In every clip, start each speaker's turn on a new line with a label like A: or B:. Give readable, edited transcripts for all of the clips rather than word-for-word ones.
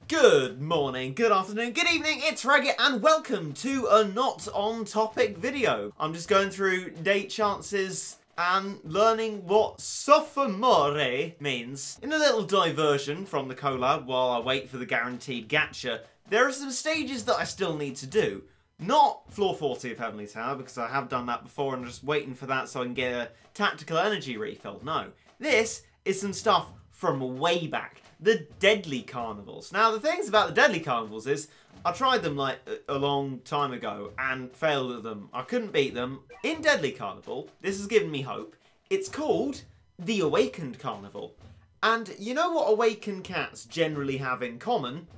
A: Good morning, good afternoon, good evening, it's Regit and welcome to a not on topic video. I'm just going through date chances and learning what sophomore means. In a little diversion from the collab while I wait for the guaranteed gacha, there are some stages that I still need to do. Not floor 40 of Heavenly Tower, because I have done that before and I'm just waiting for that so I can get a tactical energy refill. No, this is some stuff from way back. The Deadly Carnivals. Now, the things about the Deadly Carnivals is, I tried them like a long time ago and failed at them. I couldn't beat them. In Deadly Carnival, this has given me hope. It's called the Awakened Carnival. And you know what awakened cats generally have in common?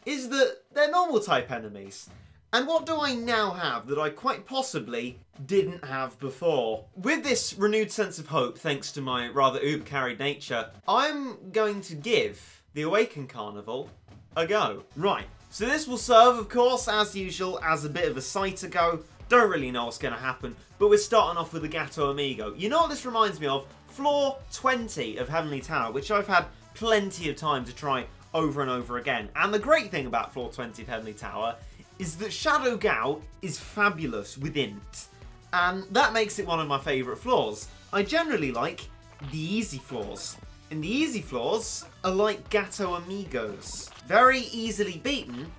A: Is that they're normal type enemies. And what do I now have that I quite possibly didn't have before? With this renewed sense of hope, thanks to my rather Ubercarry nature, I'm going to give the Awakened Carnival a go. Right, so this will serve, of course, as usual, as a bit of a sight ago. Don't really know what's going to happen, but we're starting off with the Gato Amigo. You know what this reminds me of? Floor 20 of Heavenly Tower, which I've had plenty of time to try over and over again. And the great thing about floor 20 of Heavenly Tower is that Shadow Gao is fabulous with int, and that makes it one of my favourite floors. I generally like the easy floors, and the easy floors are like Gato Amigos, very easily beaten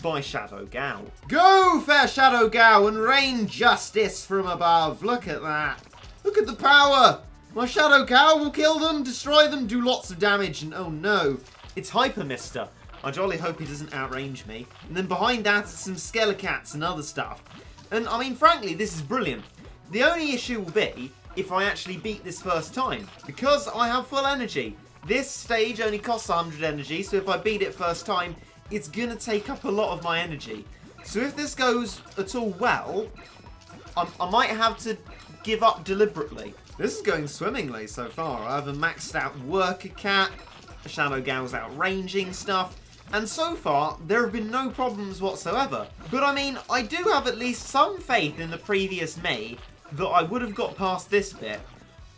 A: by Shadow Gao. Go, fair Shadow Gao, and rain justice from above. Look at that. Look at the power. My Shadow Gao will kill them, destroy them, do lots of damage, and oh no, it's hypermaxed. I jolly hope he doesn't outrange me. And then behind that, some Skelecats and other stuff. And I mean, frankly, this is brilliant. The only issue will be if I actually beat this first time, because I have full energy. This stage only costs 100 energy, so if I beat it first time, it's gonna take up a lot of my energy. So if this goes at all well, I might have to give up deliberately. This is going swimmingly so far. I have a maxed out worker cat, Shadow Gao's outranging stuff, and so far, there have been no problems whatsoever. But I mean, I do have at least some faith in the previous me that I would have got past this bit.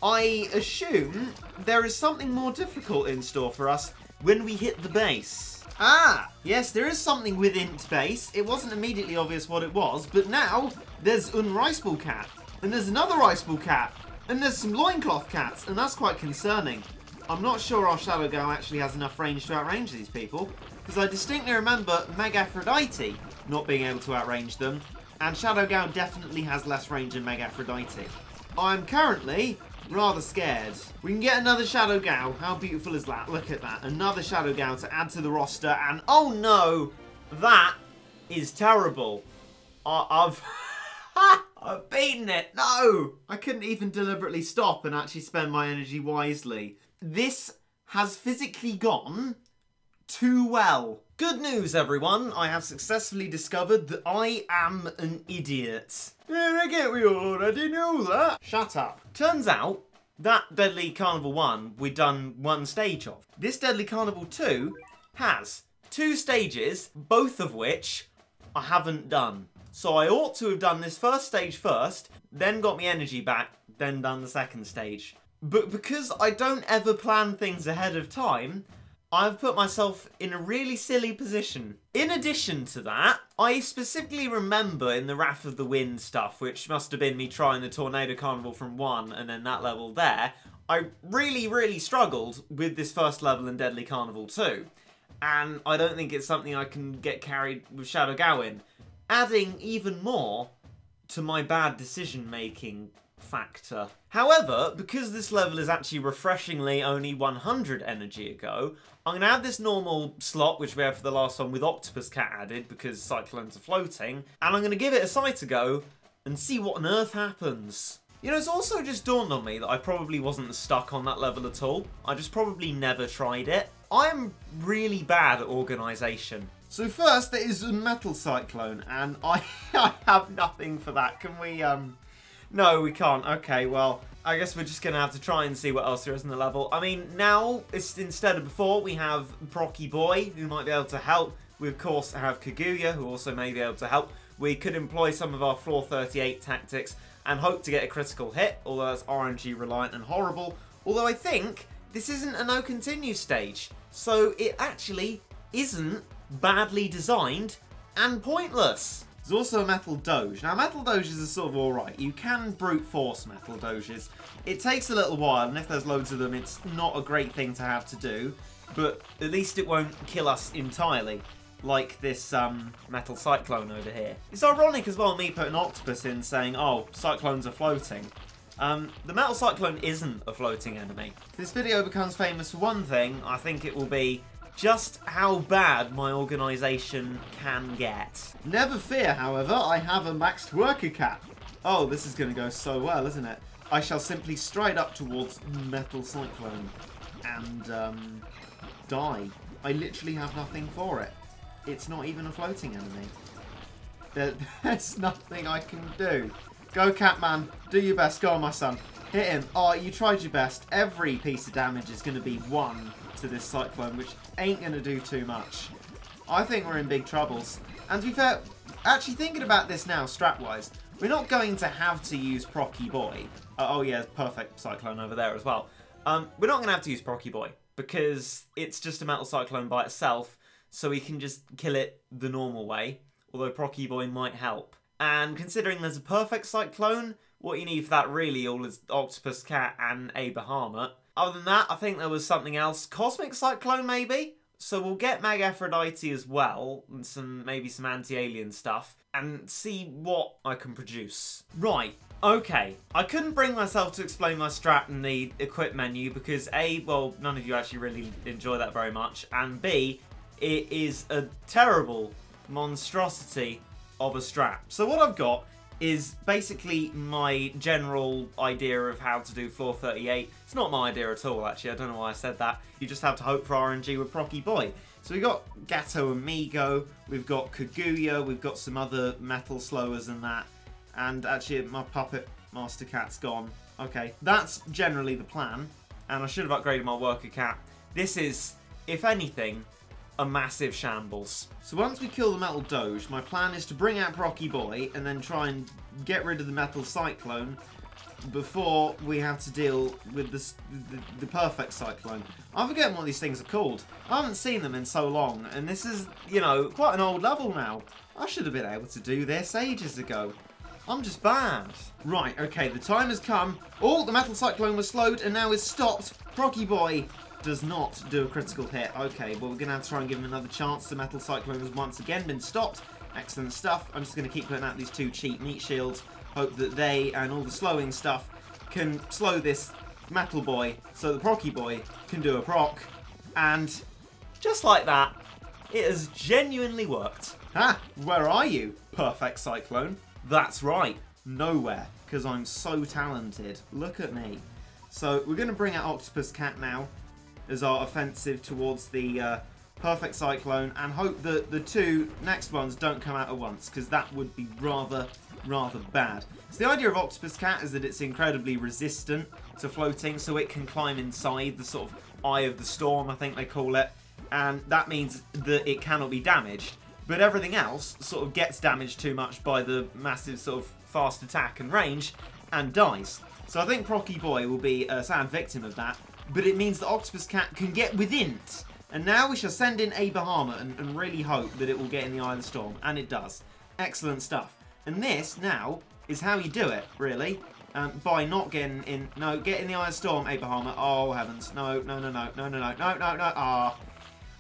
A: I assume there is something more difficult in store for us when we hit the base. Ah, yes, there is something with int base. It wasn't immediately obvious what it was, but now there's an Rice Ball cat, and there's another Rice Ball cat, and there's some loincloth cats, and that's quite concerning. I'm not sure our Shadow Gao actually has enough range to outrange these people, because I distinctly remember Meg Aphrodite not being able to outrange them, and Shadow Gao definitely has less range than Meg Aphrodite. I'm currently rather scared. We can get another Shadow Gao. How beautiful is that? Look at that. Another Shadow Gao to add to the roster, and oh no! That is terrible. I've beaten it. No! I couldn't even deliberately stop and actually spend my energy wisely. This has physically gone too well. Good news, everyone. I have successfully discovered that I am an idiot. Yeah, I get we already knew that. Shut up. Turns out, that Deadly Carnival 1 we'd done one stage of. This Deadly Carnival 2 has 2 stages, both of which I haven't done. So I ought to have done this first stage first, then got my energy back, then done the second stage. But because I don't ever plan things ahead of time, I've put myself in a really silly position. In addition to that, I specifically remember in the Wrath of the Wind stuff, which must have been me trying the Tornado Carnival from 1 and then that level there, I really struggled with this first level in Deadly Carnival 2. And I don't think it's something I can get carried with Shadow Gao in. Adding even more to my bad decision making factor. However, because this level is actually refreshingly only 100 energy ago, I'm going to have this normal slot, which we had for the last one with Octopus Cat added, because Cyclones are floating, and I'm going to give it a sight a go and see what on earth happens. You know, it's also just dawned on me that I probably wasn't stuck on that level at all. I just probably never tried it. I'm really bad at organisation. So first, there is a Metal Cyclone, and I have nothing for that. Can we, No, we can't. Okay, well, I guess we're just going to have to try and see what else there is in the level. I mean, now, instead of before, we have Procky Boy, who might be able to help. We, of course, have Kaguya, who also may be able to help. We could employ some of our floor 38 tactics and hope to get a critical hit, although that's RNG reliant and horrible. Although I think this isn't a no continue stage, so it actually isn't badly designed and pointless. There's also a metal doge. Now, metal doges are sort of alright. You can brute force metal doges. It takes a little while, and if there's loads of them, it's not a great thing to have to do. But at least it won't kill us entirely, like this metal cyclone over here. It's ironic as well, me putting octopus in saying, oh, cyclones are floating. The metal cyclone isn't a floating enemy. If this video becomes famous for one thing, I think it will be just how bad my organisation can get. Never fear, however, I have a maxed worker cap. Oh, this is going to go so well, isn't it? I shall simply stride up towards metal cyclone and die. I literally have nothing for it. It's not even a floating enemy. There's nothing I can do. Go, Catman. Do your best. Go on, my son. Hit him. Oh, you tried your best. Every piece of damage is going to be 1 to this cyclone, which ain't going to do too much. I think we're in big troubles. And to be fair, actually thinking about this now, strat-wise, we're not going to have to use Procky Boy. Oh yeah, perfect cyclone over there as well. We're not going to have to use Procky Boy, because it's just a metal cyclone by itself, so we can just kill it the normal way, although Procky Boy might help. And considering there's a perfect cyclone, what you need for that really all is Octopus Cat and a Bahamut. Other than that, I think there was something else. Cosmic Cyclone, maybe? So we'll get Mag Aphrodite as well, and maybe some anti-alien stuff, and see what I can produce. Right, okay. I couldn't bring myself to explain my strat in the equip menu because A, well, none of you actually really enjoy that very much, and B, it is a terrible monstrosity of a strat. So what I've got is basically my general idea of how to do floor 38. It's not my idea at all, actually. I don't know why I said that. You just have to hope for RNG with Procky Boy. So we've got Gato Amigo, we've got Kaguya, we've got some other metal slowers and that. And actually, my Puppet Master Cat's gone. Okay, that's generally the plan. And I should have upgraded my Worker Cat. This is, if anything, a massive shambles. So once we kill the Metal Doge, my plan is to bring out Procky Boy and then try and get rid of the Metal Cyclone before we have to deal with the perfect cyclone. I'm forgetting what these things are called. I haven't seen them in so long, and this is, you know, quite an old level now. I should have been able to do this ages ago. I'm just bad. Right, okay, the time has come. Oh, the Metal Cyclone was slowed and now is stopped. Procky Boy does not do a critical hit. Okay, well, we're going to have to try and give him another chance. The Metal Cyclone has once again been stopped. Excellent stuff. I'm just going to keep putting out these 2 cheap meat shields. Hope that they and all the slowing stuff can slow this Metal Boy so the Procky Boy can do a proc. And just like that, it has genuinely worked. Ha! Where are you, perfect cyclone? That's right, nowhere, because I'm so talented. Look at me. So we're going to bring out Octopus Cat now as our offensive towards the perfect cyclone, and hope that the 2 next ones don't come out at once, because that would be rather bad. So the idea of Octopus Cat is that it's incredibly resistant to floating, so it can climb inside the sort of eye of the storm, I think they call it, and that means that it cannot be damaged. But everything else sort of gets damaged too much by the massive sort of fast attack and range and dies. So I think Procky Boy will be a sad victim of that, but it means that Octopus Cat can get within it. And now we shall send in a Bahamut and really hope that it will get in the eye of the storm, and it does. Excellent stuff. And this, now, is how you do it, really. By not getting in... No, get in the eye of the storm, a Bahamut. Oh, heavens. No, no, no, no, no, no, no, no, no, no. Ah.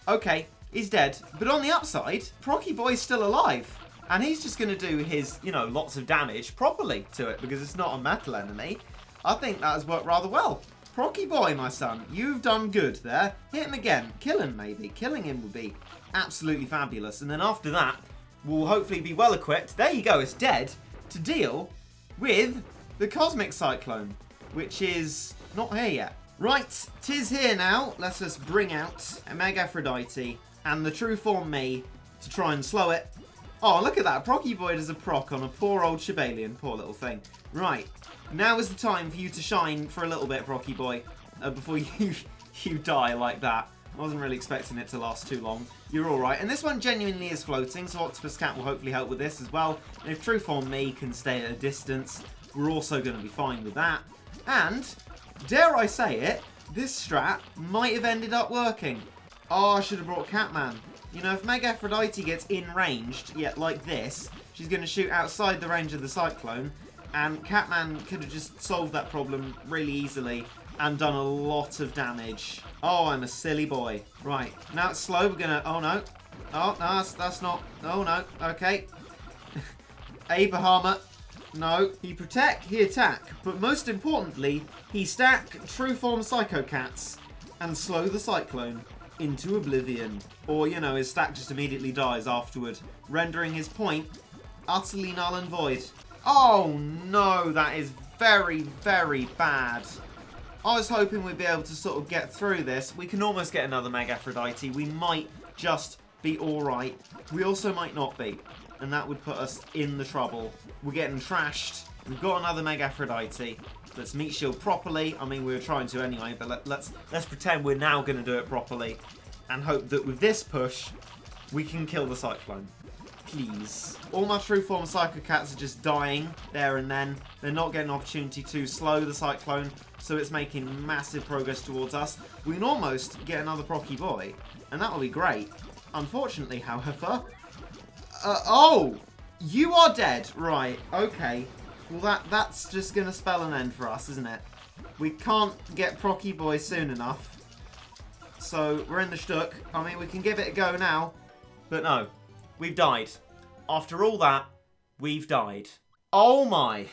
A: Okay, he's dead. But on the upside, Procky Boy's still alive. And he's just going to do his, you know, lots of damage properly to it, because it's not a metal enemy. I think that has worked rather well. Procky Boy, my son, you've done good there. Hit him again. Kill him, maybe. Killing him would be absolutely fabulous. And then after that, we'll hopefully be well equipped. There you go, it's dead. To deal with the Cosmic Cyclone, which is not here yet. Right, 'tis here now. Let us bring out a Meg Aphrodite and the true form me to try and slow it. Oh, look at that. Procky Boy does a proc on a poor old Shibalian. Poor little thing. Right. Now is the time for you to shine for a little bit, Procky Boy, before you die like that. I wasn't really expecting it to last too long. You're alright. And this one genuinely is floating, so Octopus Cat will hopefully help with this as well. And if True Form me can stay at a distance, we're also going to be fine with that. And, dare I say it, this strat might have ended up working. Oh, I should have brought Catman. You know, if Mega Aphrodite gets in-ranged, yet like this, she's going to shoot outside the range of the Cyclone, and Catman could have just solved that problem really easily and done a lot of damage. Oh, I'm a silly boy. Right, now it's slow. We're going to... Oh, no. Oh, no, that's not... Oh, no. Okay. Abrahama. No. He protect, he attack, but most importantly, he stack True Form Psycho Cats and slow the Cyclone into oblivion. Or, you know, his stack just immediately dies afterward, rendering his point utterly null and void. Oh no, that is very, very bad. I was hoping we'd be able to sort of get through this. We can almost get another Mega Aphrodite. We might just be alright. We also might not be. And that would put us in the trouble. We're getting trashed. We've got another Mega Aphrodite. Let's meat shield properly. I mean, we were trying to anyway, but let's pretend we're now going to do it properly. And hope that with this push, we can kill the Cyclone. Please. All my True Form Psycho Cats are just dying there and then. They're not getting an opportunity to slow the Cyclone, so it's making massive progress towards us. We can almost get another Procky Boy, and that will be great. Unfortunately, however... oh! You are dead! Right, okay. Well, that's just going to spell an end for us, isn't it? We can't get Procky Boy soon enough. So, we're in the shtuck. I mean, we can give it a go now. But no. We've died. After all that, we've died. Oh my.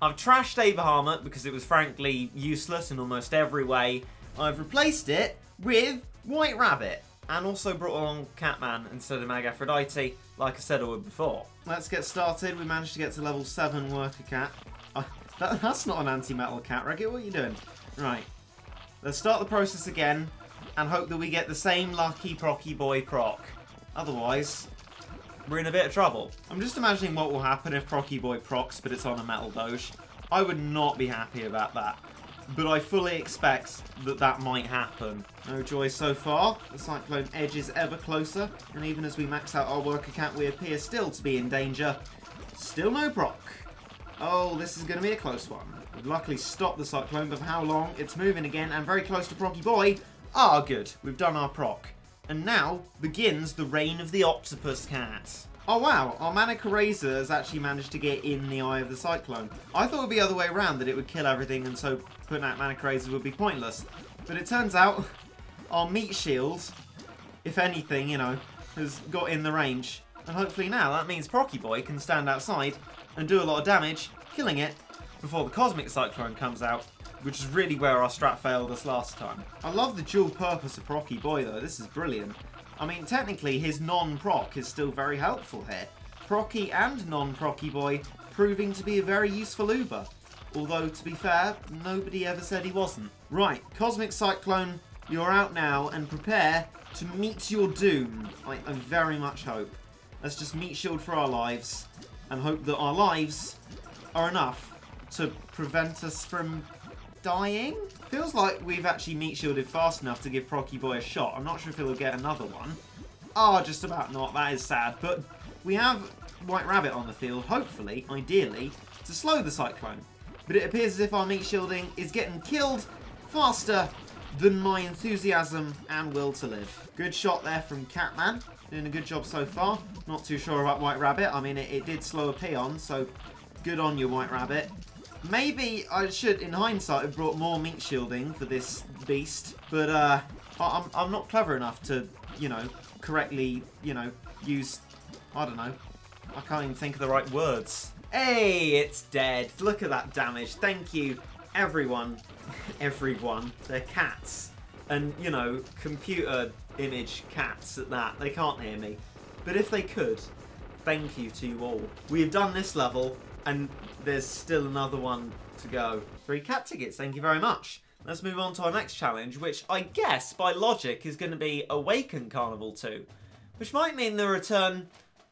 A: I've trashed Abrahama because it was frankly useless in almost every way. I've replaced it with White Rabbit. And also brought along Catman instead of Mega Aphrodite, like I said I would before. Let's get started. We managed to get to level 7 Worker Cat. That's not an anti-metal cat, Regit. What are you doing? Right. Let's start the process again and hope that we get the same lucky Procky Boy proc. Otherwise... we're in a bit of trouble. I'm just imagining what will happen if Procky Boy procs, but it's on a metal doge. I would not be happy about that. But I fully expect that that might happen. No joy so far. The Cyclone edges ever closer. And even as we max out our Worker Cat, we appear still to be in danger. Still no proc. Oh, this is going to be a close one. We've luckily stopped the Cyclone, but for how long? It's moving again and very close to Procky Boy. Ah, good. We've done our proc. And now begins the reign of the Octopus Cat. Oh wow, our Manic Eraser has actually managed to get in the eye of the Cyclone. I thought it would be the other way around, that it would kill everything and so putting out Manic Eraser would be pointless. But it turns out our meat shield, if anything, you know, has got in the range. And hopefully now that means Procky Boy can stand outside and do a lot of damage, killing it before the Cosmic Cyclone comes out. Which is really where our strat failed us last time. I love the dual purpose of Procky Boy though, this is brilliant. I mean, technically his non-proc is still very helpful here. Procky and non-Procky Boy proving to be a very useful Uber. Although, to be fair, nobody ever said he wasn't. Right, Cosmic Cyclone, you're out now and prepare to meet your doom. I very much hope. Let's just meat shield for our lives and hope that our lives are enough to prevent us from dying? Feels like we've actually meat shielded fast enough to give Procky Boy a shot. I'm not sure if he'll get another one. Oh, just about not. That is sad. But we have White Rabbit on the field, hopefully, ideally, to slow the Cyclone. But it appears as if our meat shielding is getting killed faster than my enthusiasm and will to live. Good shot there from Catman. Doing a good job so far. Not too sure about White Rabbit. I mean, it did slow a peon, so good on you, White Rabbit. Maybe I should, in hindsight, have brought more meat shielding for this beast, but I'm not clever enough to, you know, correctly, you know, use, I don't know, I can't even think of the right words. Hey, it's dead. Look at that damage. Thank you, everyone. Everyone. They're cats. And, you know, computer image cats at that. They can't hear me. But if they could, thank you to you all. We've done this level, and there's still another one to go. 3 cat tickets, thank you very much. Let's move on to our next challenge, which I guess, by logic, is going to be Awaken Carnival 2. Which might mean the return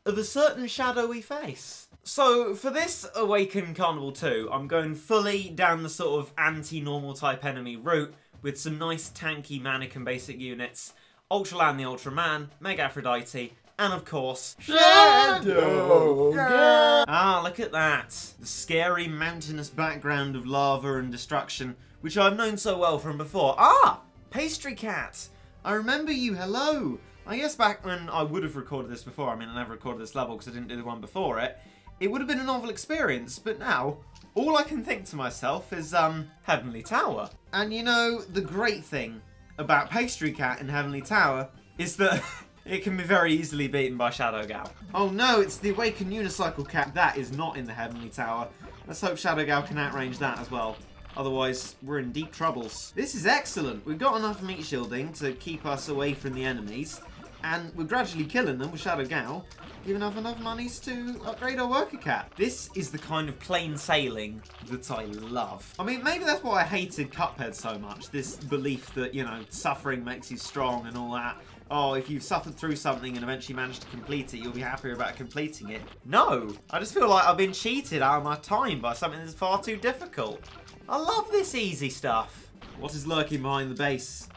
A: of a certain shadowy face. So, for this Awaken Carnival 2, I'm going fully down the sort of anti-normal type enemy route, with some nice tanky Manic and basic units, Ultra Land the Ultraman, Mega Aphrodite, and of course, Shadow! Ah, look at that. The scary mountainous background of lava and destruction, which I've known so well from before. Ah! Pastry Cat! I remember you, hello! I guess back when I would have recorded this before, I mean I never recorded this level because I didn't do the one before it, it would have been a novel experience, but now all I can think to myself is Heavenly Tower. And you know, the great thing about Pastry Cat in Heavenly Tower is that it can be very easily beaten by Shadow Gal. Oh no, it's the Awakened Unicycle Cat. That is not in the Heavenly Tower. Let's hope Shadow Gal can outrange that as well. Otherwise, we're in deep troubles. This is excellent. We've got enough meat shielding to keep us away from the enemies. And we're gradually killing them with Shadow Gal, giving us enough monies to upgrade our worker cat. This is the kind of plain sailing that I love. I mean, maybe that's why I hated Cuphead so much. This belief that, you know, suffering makes you strong and all that. Oh, if you've suffered through something and eventually managed to complete it, you'll be happier about completing it. No, I just feel like I've been cheated out of my time by something that's far too difficult. I love this easy stuff. What is lurking behind the base?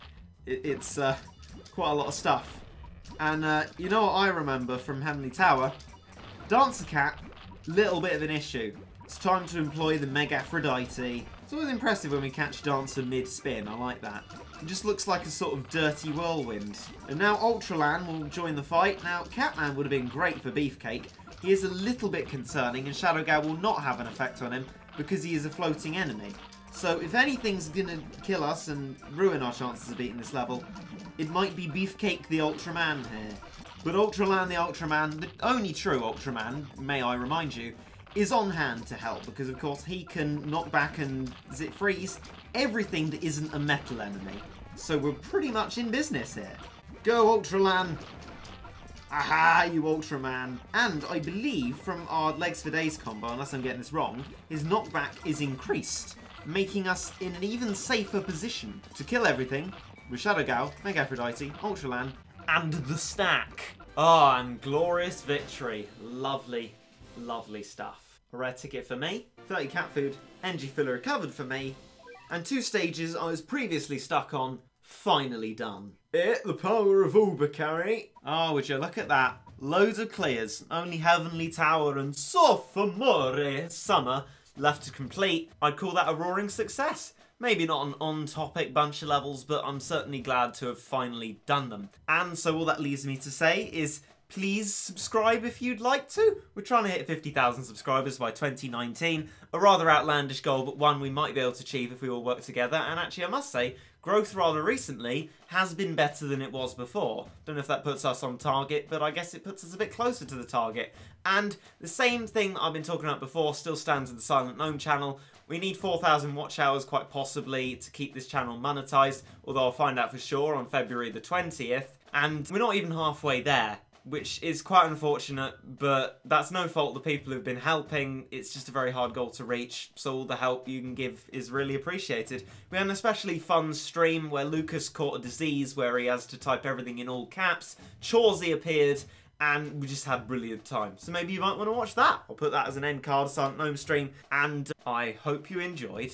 A: It's quite a lot of stuff. And you know what I remember from Heavenly Tower? Dancer Cat, little bit of an issue. It's time to employ the Mega Aphrodite. It's always impressive when we catch Dancer mid-spin, I like that. It just looks like a sort of dirty whirlwind. And now Ultralan will join the fight. Now, Catman would have been great for Beefcake. He is a little bit concerning, and Shadow Gal will not have an effect on him because he is a floating enemy. So if anything's gonna kill us and ruin our chances of beating this level, it might be Beefcake the Ultraman here. But Ultralan the Ultraman, the only true Ultraman, may I remind you, is on hand to help because of course he can knock back and zip freeze everything that isn't a metal enemy. So we're pretty much in business here. Go Ultralan! Aha, you Ultraman. And I believe from our Legs for Days combo, unless I'm getting this wrong, his knockback is increased, making us in an even safer position to kill everything with Shadow Gal, Mega Aphrodite, Ultralan, and the stack. Ah, and glorious victory. Lovely, lovely stuff. A rare ticket for me, 30 cat food, energy filler recovered for me, and 2 stages I was previously stuck on, finally done. The power of Ubercarry. Oh, would you look at that. Loads of clears, only Heavenly Tower and Sophomore Summer left to complete. I'd call that a roaring success. Maybe not an on-topic bunch of levels, but I'm certainly glad to have finally done them. And so all that leaves me to say is please subscribe if you'd like to. We're trying to hit 50,000 subscribers by 2019. A rather outlandish goal, but one we might be able to achieve if we all work together. And actually, I must say, growth rather recently has been better than it was before. Don't know if that puts us on target, but I guess it puts us a bit closer to the target. And the same thing I've been talking about before still stands with the Silent Gnome channel. We need 4,000 watch hours quite possibly to keep this channel monetized, although I'll find out for sure on February the 20th. And we're not even halfway there, which is quite unfortunate, but that's no fault of the people who've been helping. It's just a very hard goal to reach, so all the help you can give is really appreciated. We had an especially fun stream where Lucas caught a disease where he has to type everything in all caps. Chawsey appeared, and we just had a brilliant time. So maybe you might want to watch that. I'll put that as an end card, Silent Gnome stream, and I hope you enjoyed.